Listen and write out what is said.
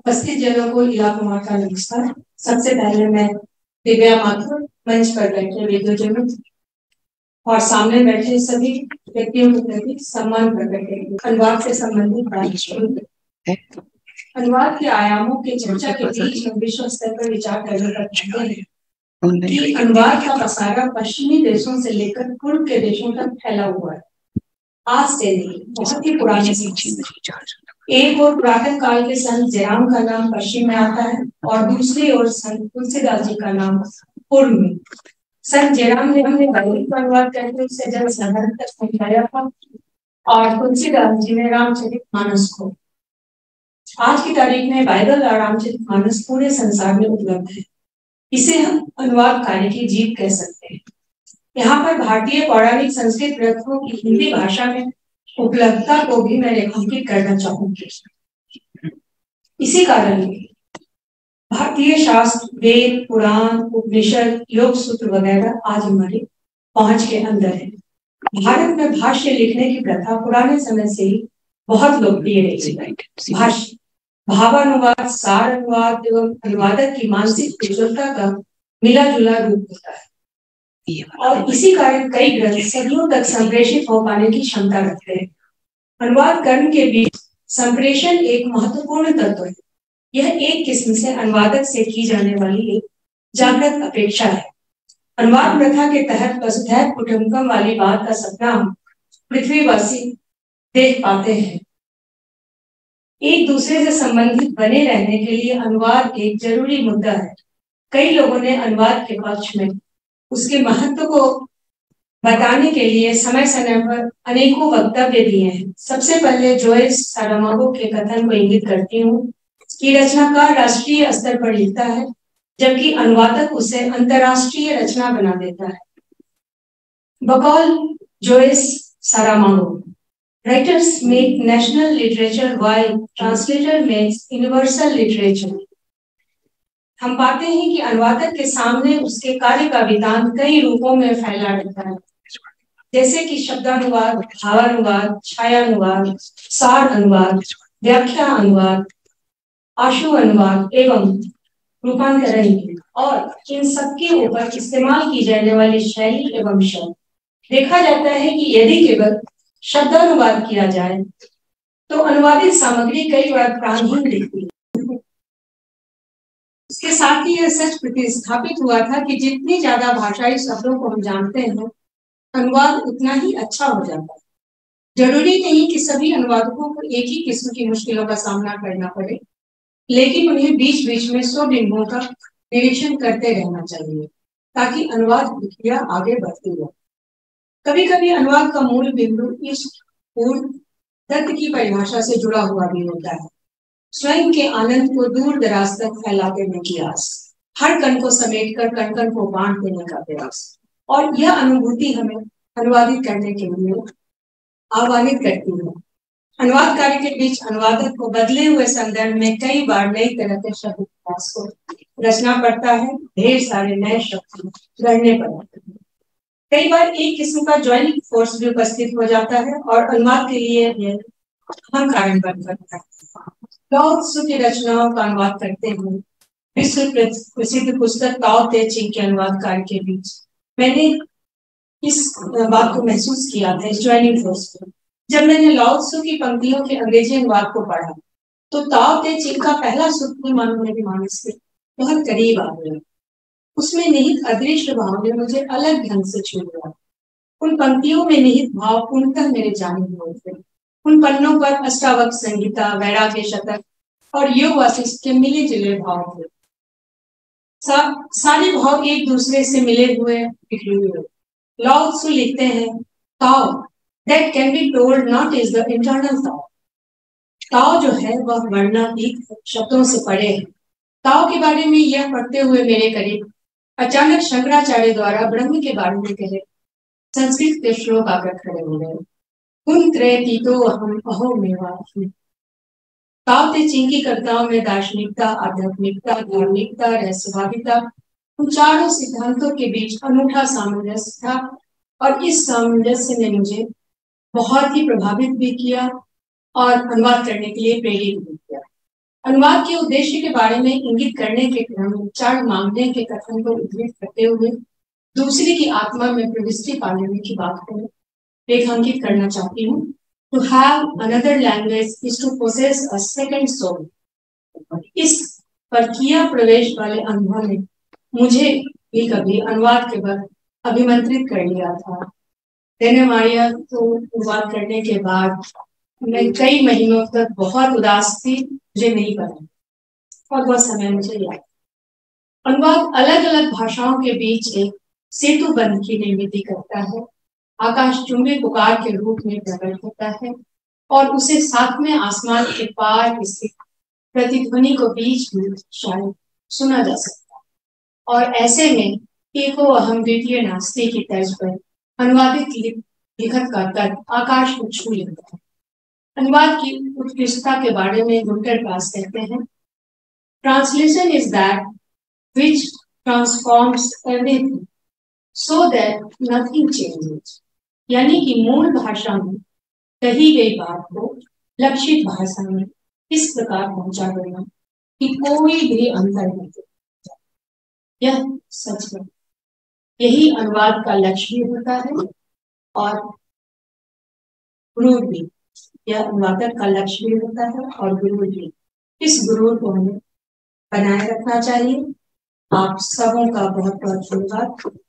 उपस्थित जनों को इला कुमार का नमस्कार। सबसे पहले मैं दिव्या माथुर मंच पर बैठे विद्वजनों और सामने बैठे सभी व्यक्तियों के प्रति सम्मान प्रकट करेंगे। अनुवाद से संबंधित बात शुरू करें। अनुवाद के आयामों के चर्चा के बीच हम विश्व स्तर पर विचार करने पर चाहते हैं कि अनुवाद का पसारा पश्चिमी देशों से लेकर पूर्व के देशों तक फैला हुआ है। आज से नहीं, बहुत ही पुराने एक और पुरातन काल के संत जयराम का नाम पश्चिम में आता है और दूसरी ओर संत तुलसीदास जी का नाम पूर्व में। संत जयराम ने हमने बाइबल का अनुवाद करके उसे जन साधारण तक पहुंचाया था और तुलसीदास जी ने रामचरितमानस को। आज की तारीख में बाइबल और रामचरितमानस पूरे संसार में उपलब्ध है। इसे हम अनुवाद कार्य की जीत कह सकते हैं। यहाँ पर भारतीय पौराणिक संस्कृत ग्रंथों की हिंदी भाषा में उपलब्धता को भी मैं रेखांकित करना चाहूंगी। इसी कारण भारतीय शास्त्र, वेद, पुराण, उपनिषद, योग सूत्र वगैरह आज हमारी पहुंच के अंदर है। भारत में भाष्य लिखने की प्रथा पुराने समय से ही बहुत लोकप्रिय रही है। भाष्य भावानुवाद, सार अनुवाद एवं अनुवादक की मानसिक कुशलता का मिला जुला रूप होता है और इसी कारण कई ग्रंथ सदियों तक संप्रेषित हो पाने की क्षमता रखते हैं। अनुवाद कर्म के बीच संप्रेषण एक महत्वपूर्ण तत्व है। यह एक किस्म से अनुवादक से की जाने वाली एक जागृत अपेक्षा है। अनुवाद प्रथा के तहत वसुधैव कुटुंबकम वाली बात का सपना हम पृथ्वीवासी देख पाते हैं। एक दूसरे से संबंधित बने रहने के लिए अनुवाद एक जरूरी मुद्दा है। कई लोगों ने अनुवाद के पक्ष में उसके महत्व को बताने के लिए समय समय पर अनेकों वक्तव्य दिए हैं। सबसे पहले जोइस सारामागो के कथन को इंगित करती हूँ कि रचनाकार राष्ट्रीय स्तर पर लिखता है जबकि अनुवादक उसे अंतरराष्ट्रीय रचना बना देता है। बकौल Joy's सारामागो, writers make national literature while translator makes universal literature। हम पाते हैं कि अनुवादक के सामने उसके कार्य का विधान कई रूपों में फैला रहता है, जैसे कि शब्दानुवाद, भावानुवाद, छायानुवाद, सार अनुवाद, व्याख्या अनुवाद, आशु अनुवाद एवं रूपांतरण। और इन सबके ऊपर इस्तेमाल की जाने वाली शैली एवं शब्द। देखा जाता है कि यदि केवल शब्दानुवाद किया जाए तो अनुवादित सामग्री कई बार प्राणहीन दिखती है। इसके साथ ही यह सच प्रतिस्थापित हुआ था कि जितनी ज्यादा भाषाई शब्दों को हम जानते हैं अनुवाद उतना ही अच्छा हो जाता है। जरूरी नहीं कि सभी अनुवादकों को एक ही किस्म की मुश्किलों का सामना करना पड़े, लेकिन उन्हें बीच बीच में स्वबिंबों का निरीक्षण करते रहना चाहिए ताकि अनुवाद प्रक्रिया आगे बढ़ती रहे। कभी कभी अनुवाद का मूल बिंदु इष्ट, पूर्ण, तत्व की परिभाषा से जुड़ा हुआ भी होता है। स्वयं के आनंद को दूर दराज तक फैला देने की आस, हर कण को समेटकर कण कण को बांट देने का प्रयास, और यह अनुभूति हमें अनुवादित करने के लिए आह्वानित करती है। अनुवाद कार्य के बीच अनुवादक को बदले हुए संदर्भ में कई बार नई तरह के शब्द विकास को रचना पड़ता है। ढेर सारे नए शब्द गढ़ने पड़ते हैं। कई बार एक किस्म का ज्वाइनिंग फोर्स भी उपस्थित हो जाता है और अनुवाद के लिए यह अहम कारण बन सकता है। लाओ त्सु की रचनाओं का अनुवाद करते हुए विश्व प्रसिद्ध पुस्तक ताओ ते चिंग के अनुवाद कार्य के बीच मैंने इस बात को महसूस किया था, इस ज्वाइनिंग फोर्स को। जब मैंने लाओ त्सु की पंक्तियों के अंग्रेजी अनुवाद को पढ़ा तो ताओ ते चिंग का पहला सूत्र मानो मेरे मानस के बहुत करीब आ गया। उसमें निहित अदृश्य भाव ने मुझे अलग ढंग से छू लिया। उन पंक्तियों में निहित भाव पूर्णतः मेरे जाने हुए थे। उन पन्नों पर अष्टावक्र संहिता, वैराग्य शतक और योग वासिष्ठ के मिले जुले भाव थे। सारे भाव एक दूसरे से मिले हुए बिखरे हुए। लाओ त्सु लिखते हैं, ताओ that can be told not is the internal ताओ। ताओ जो है वह वर्णातीत शब्दों से परे है। ताओ के बारे में यह पढ़ते हुए मेरे करीब अचानक शंकराचार्य द्वारा ब्रह्म के बारे में कहे संस्कृत के श्लोक आकर खड़े हो गए। कुन त्रयतीतो अहम अहो मेवा। ताओ ते चिंग की कविताओं में दार्शनिकता, आध्यात्मिकता, धार्मिकता, रहस्यवादिता, उन चारों सिद्धांतों के बीच अनूठा सामंजस्य था और इस सामंजस्य ने मुझे बहुत ही प्रभावित भी किया और अनुवाद करने के लिए प्रेरित भी किया। अनुवाद के उद्देश्य के बारे में इंगित करने के क्रम में 4 मामले के कथन को उद्धृत करते हुए दूसरे की आत्मा में प्रविष्टि पाने की बात को रेखांकित करना चाहती हूँ। To have another language is to possess a second soul. इस परकीय प्रवेश वाले अनुभव ने मुझे भी कभी अनुवाद के बाद अभिमंत्रित कर लिया था। देने मारिया को अनुवाद करने के बाद मैं कई महीनों तक बहुत उदास थी, मुझे नहीं पता और बहुत समय मुझे याद। अनुवाद अलग अलग भाषाओं के बीच एक सेतु बंध की निर्मित करता है। आकाश चुंबी पुकार के रूप में प्रकट होता है और उसे सातवें आसमान के पार स्थित प्रतिध्वनि को बीच में शायद सुना जा सकता है। और ऐसे में एको अहम द्वितीय नास्ति की तर्ज पर अनुवादित लिखत का तर्क आकाश को छू लेता है। अनुवाद की उत्कृष्टता के बारे में गुंटर क्लास कहते हैं, translation is that which transforms everything so that nothing changes। यानी कि मूल भाषा में कही गई बात को लक्षित भाषा में इस प्रकार पहुंचा देना कि कोई भी अंतर नहीं होता। यह सच है, यही अनुवाद का लक्ष्य भी होता है और गुरूर भी, यह अनुवादक का लक्ष्य भी होता है और गुरूर भी। इस गुरूर को हमें बनाए रखना चाहिए। आप सबों का बहुत बहुत धन्यवाद।